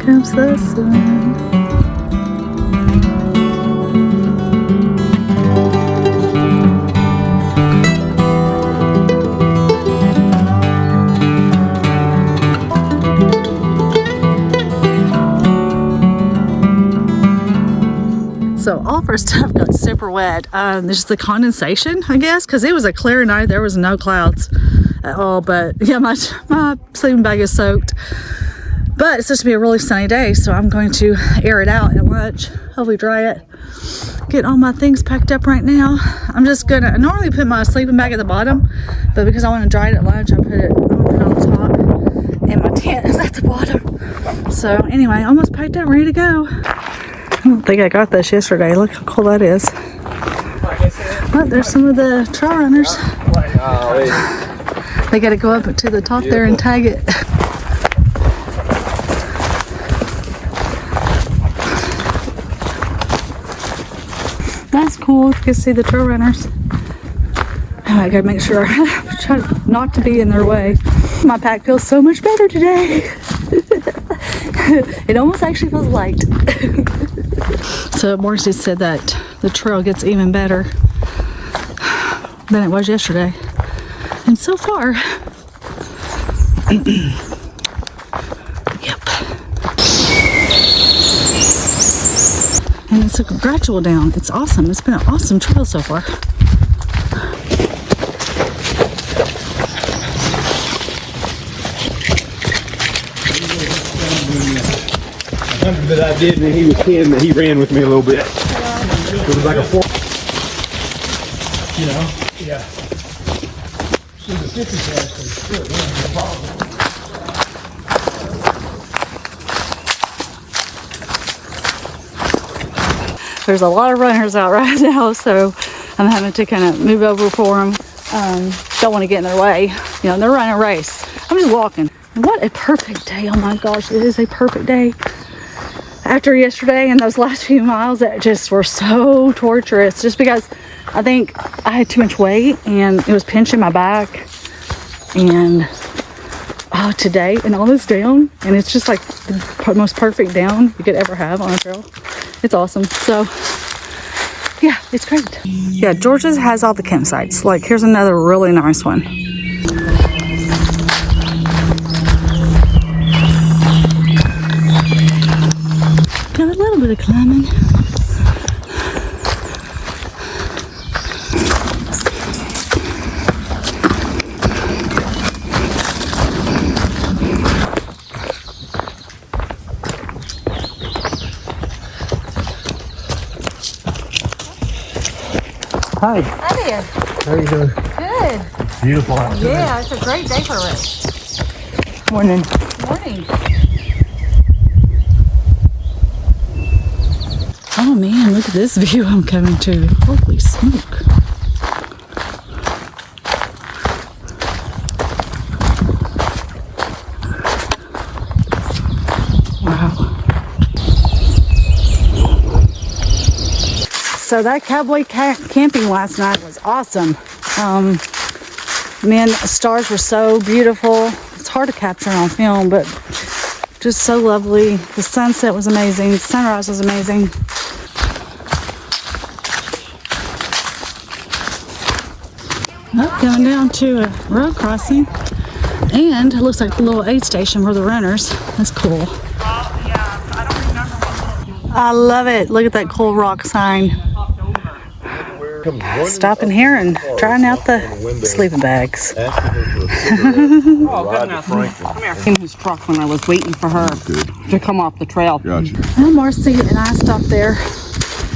comes the sun. So all of our stuff got super wet. There's the condensation, I guess, because it was a clear night. There was no clouds at all. But yeah, my sleeping bag is soaked. But it's supposed to be a really sunny day, so I'm going to air it out at lunch. Hopefully dry it. Get all my things packed up right now. I normally put my sleeping bag at the bottom, but because I want to dry it at lunch, I'm gonna put it on top, and my tent is at the bottom. So anyway, almost packed up, ready to go. I don't think I got this yesterday. Look how cool that is. But there's some of the trail runners. They got to go up to the top there and tag it. That's cool. You can see the trail runners. I gotta make sure I try not to be in their way. My pack feels so much better today. It almost actually feels light. So Morrissey said that the trail gets even better than it was yesterday. And so far, yep. And it's a gradual down. It's awesome. It's been an awesome trail so far. That I did when he was 10, that he ran with me a little bit. It was like a 4. You know? Yeah. So the 50 is good, no problem. There's a lot of runners out right now, so I'm having to kind of move over for them. Don't want to get in their way. You know, they're running a race. I'm just walking. What a perfect day. Oh my gosh, it is a perfect day. After yesterday and those last few miles that just were so torturous, just because I think I had too much weight and it was pinching my back. And today, and all this down, and it's just like the most perfect down you could ever have on a trail. It's awesome. So yeah, it's great. Yeah, Georgia's has all the campsites. Like, here's another really nice one. Got a little bit of climbing. Hi. Hi there. How are you doing? Good. Beautiful out there. Yeah, it's a great day for us. Morning. Morning. Oh man, look at this view I'm coming to. Holy smoke. Wow. So that cowboy camping last night was awesome. Man, the stars were so beautiful. It's hard to capture on film, but just so lovely. The sunset was amazing. The sunrise was amazing. Oh, going down to a road crossing. And it looks like the little aid station for the runners. That's cool. I love it. Look at that cool rock sign. Stopping here and trying out the sleeping bags. Oh, good enough. Come here. In his truck when I was waiting for her to come off the trail. Gotcha. Well, Marcy and I stopped there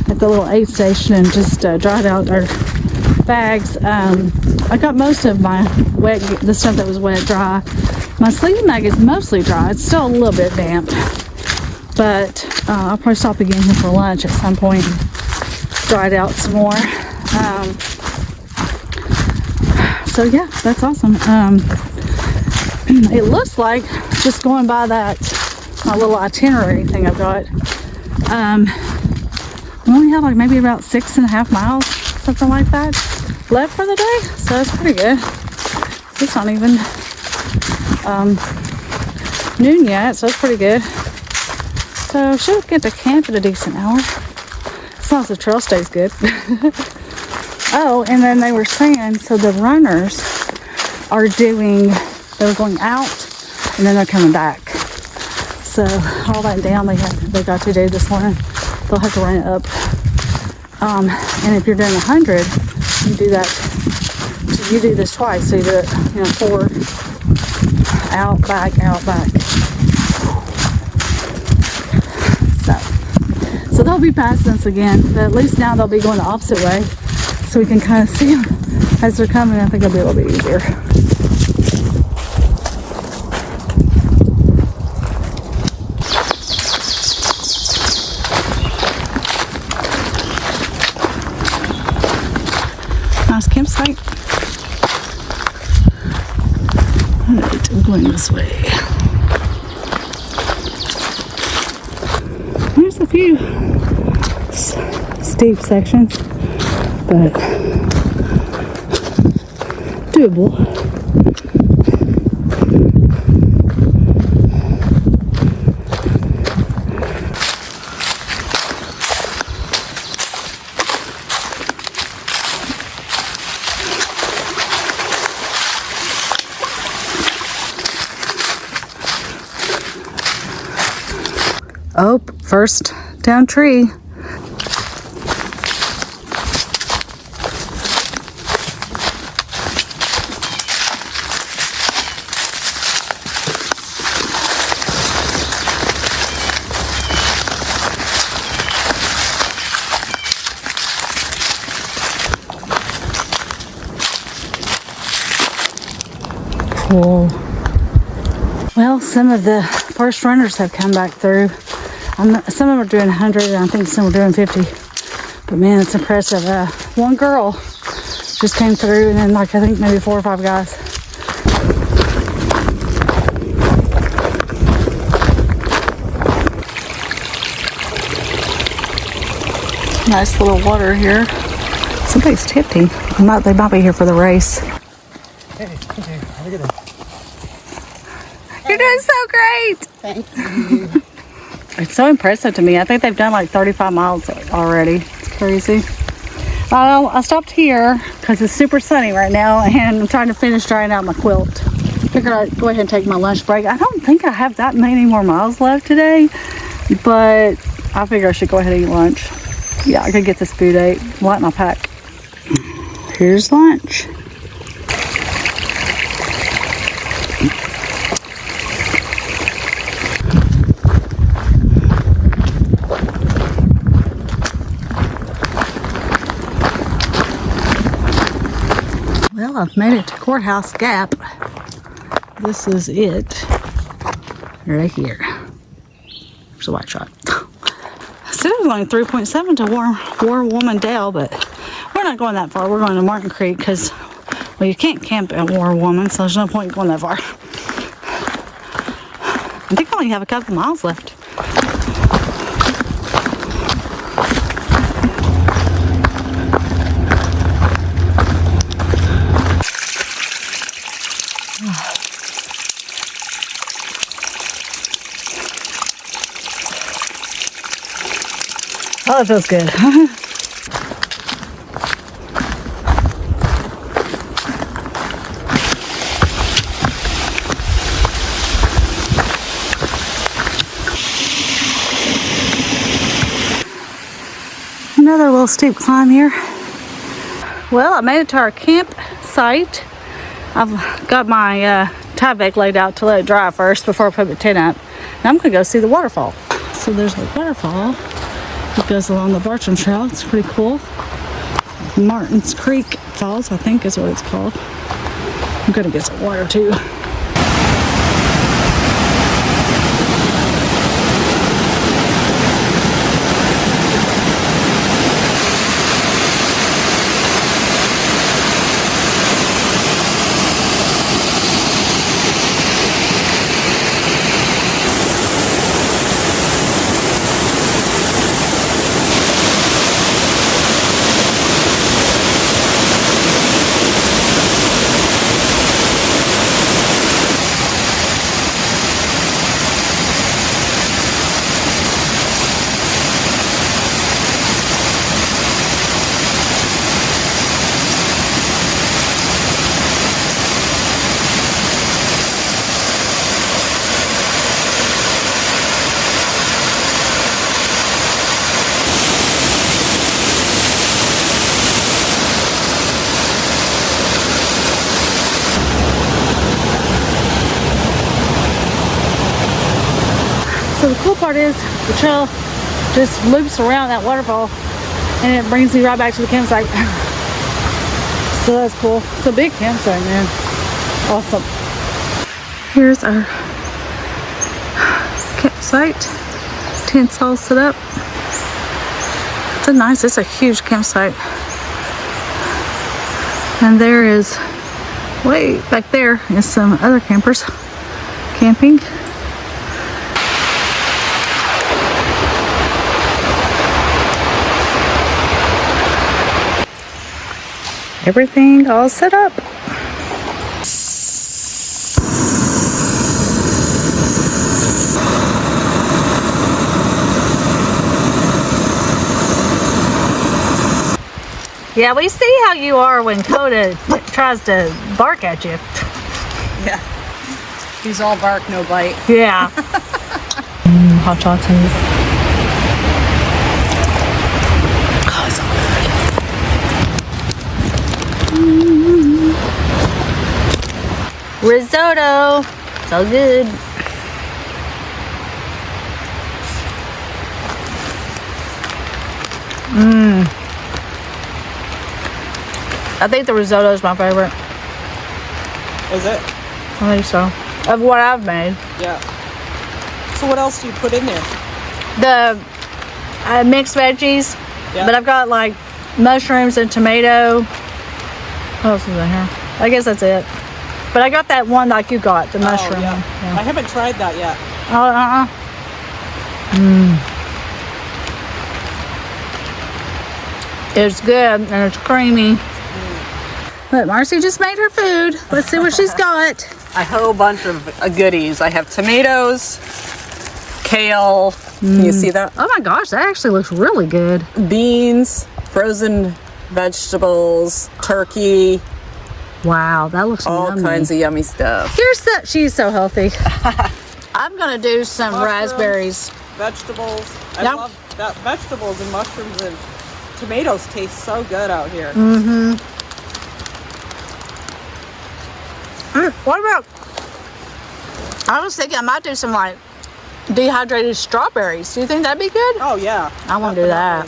at the little aid station and just dried out our bags. I got most of my the stuff that was wet dry. My sleeping bag is mostly dry. It's still a little bit damp, but I'll probably stop again here for lunch at some point and dry it out some more. So yeah, that's awesome. It looks like, just going by that my little itinerary thing I've got, we only have like maybe about 6.5 miles, something like that, left for the day. So that's pretty good. It's not even noon yet, so it's pretty good. So should get to camp at a decent hour. As long as the trail stays good. Oh, and then they were saying, so the runners are they're going out and then they're coming back. So all that down they got to do this morning, they'll have to run it up. And if you're doing 100, you do that. You do this twice. So you do it, forward, out, back, out, back. So they'll be passing us again, but at least now they'll be going the opposite way, so we can kind of see them as they're coming. I think it'll be a little bit easier. Nice campsite. Alright, I'm going this way. There's a few steep sections, but doable. Oh, first down tree. Cool. Well, some of the first runners have come back through. Some of them are doing 100, and I think some are doing 50. But man, it's impressive. One girl just came through, and then I think maybe 4 or 5 guys. Nice little water here. Somebody's tipsy. They might be here for the race. Hey, look at that. You're doing so great. Thank you. It's so impressive to me. I think they've done like 35 miles already. It's crazy. I stopped here because it's super sunny right now, and I'm trying to finish drying out my quilt. Figured I'd go ahead and take my lunch break. I don't think I have that many more miles left today, but I figure I should go ahead and eat lunch. Yeah, I could get this food ate. Light my pack. Here's lunch. Well, I've made it to Courthouse Gap. This is it. Right here. There's a white shot. I said it was only 3.7 to War Woman Dale, but we're not going that far. We're going to Martin Creek because, well, you can't camp at War Woman, so there's no point in going that far. I think I only have a couple miles left. Oh, it feels good. Another little steep climb here. Well, I made it to our campsite. I've got my tie bag laid out to let it dry first before I put the tent up. Now I'm gonna go see the waterfall. So there's a waterfall. It goes along the Bartram Trail. It's pretty cool. Martin's Creek Falls, I think is what it's called. I'm gonna get some water too. part is the trail just loops around that waterfall and it brings me right back to the campsite. So that's cool. It's a big campsite, man. Awesome. Here's our campsite. Tents all set up. It's a huge campsite. And there is, way back there is some other campers camping. Everything all set up. Yeah, we see how you are when Coda tries to bark at you. Yeah. He's all bark, no bite. Yeah. Hot chocolate. Oh, it's so good. Risotto. So good. I think the risotto is my favorite. Is it? I think so. Of what I've made. Yeah. So what else do you put in there? The mixed veggies. Yeah. But I've got like mushrooms and tomato. What else is in here? I guess that's it. But I got that one like you got, the mushroom. Oh, yeah. one. Yeah. I haven't tried that yet. Oh, It's good and it's creamy. Look, Marcy just made her food. Let's see what she's got. A whole bunch of goodies. I have tomatoes, kale. Can you see that? Oh my gosh, that actually looks really good. Beans, frozen vegetables, turkey, Wow, that looks all yummy. kinds of yummy stuff. Here's that. She's so healthy. I'm gonna do some Mushrooms. raspberries. Vegetables. I Yep. love that. Vegetables and mushrooms and tomatoes taste so good out here. What about? I was thinking I might do some like dehydrated strawberries. Do you think that'd be good? Oh yeah. I want to do that.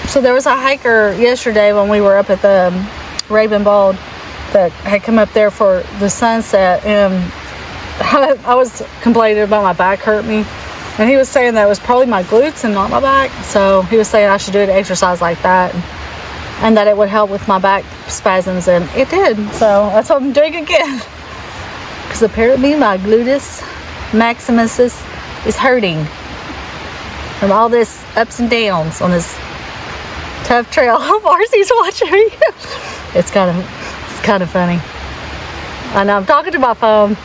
So there was a hiker yesterday when we were up at the Rabun Bald that had come up there for the sunset, and I was complaining about my back hurt me, and he was saying that it was probably my glutes and not my back. So he was saying I should do an exercise like that, and that it would help with my back spasms, and it did. So that's what I'm doing again, because apparently my gluteus maximus is hurting from all this ups and downs on this tough trail. Marcy's watching me. It's kind of funny. I know I'm talking to my phone.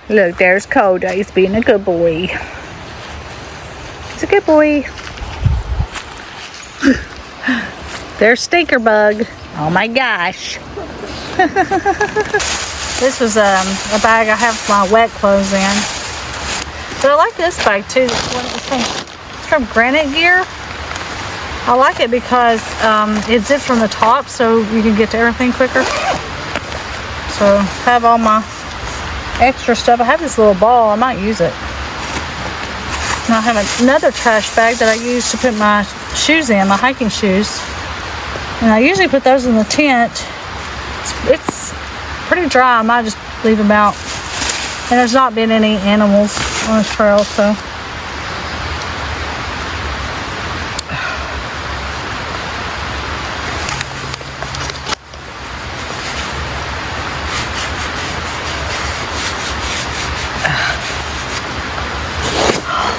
Look, there's Coda. He's being a good boy. He's a good boy. There's Stinker Bug. Oh my gosh. This was a bag I have my wet clothes in. But I like this bag too. It's from Granite Gear. I like it because it zips from the top, so you can get to everything quicker. So I have all my extra stuff. I have this little ball. I might use it. And I have another trash bag that I use to put my shoes in, my hiking shoes. And I usually put those in the tent. It's pretty dry. I might just leave them out. And there's not been any animals on this trail, so.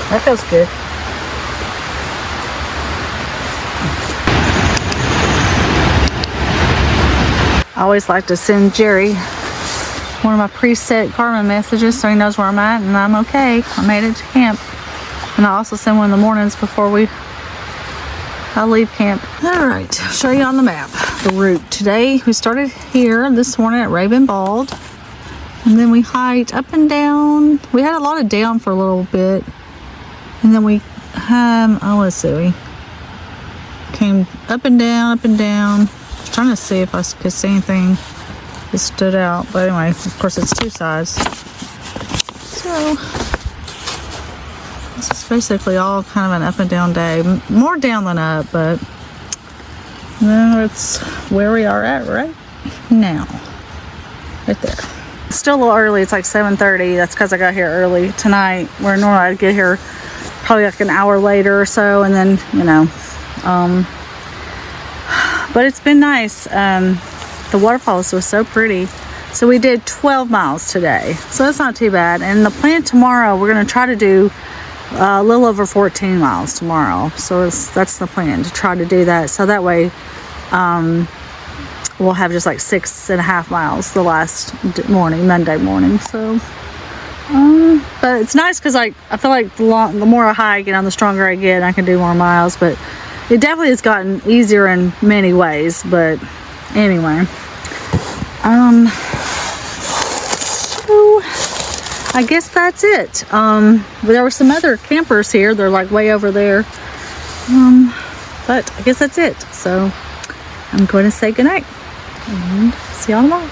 That feels good. I always like to send Jerry one of my preset Garmin messages so he knows where I'm at and I'm okay. I made it to camp. And I also send one in the mornings before we I'll leave camp. All right, show you on the map the route. Today we started here this morning at Rabun Bald, and then we hiked up and down. We had a lot of down for a little bit, and then we let's see, we came up and down, I was trying to see if I could see anything that stood out, but anyway, of course it's two sides. So this is basically all kind of an up and down day, more down than up, but it's where we are at right now, right there. It's still a little early. It's like 7:30. That's because I got here early tonight, where normally I'd get here probably like an hour later or so, and then but it's been nice. The waterfalls was so pretty. So we did 12 miles today, so that's not too bad. And the plan tomorrow, we're going to try to do a little over 14 miles tomorrow. So that's the plan, to try to do that. So that way we'll have just like 6.5 miles the last morning, Monday morning. So, but it's nice because I feel like the more I hike, the stronger I get, I can do more miles. But it definitely has gotten easier in many ways. But anyway, so I guess that's it. There were some other campers here. They're like way over there. But I guess that's it. So I'm going to say goodnight and see y'all tomorrow.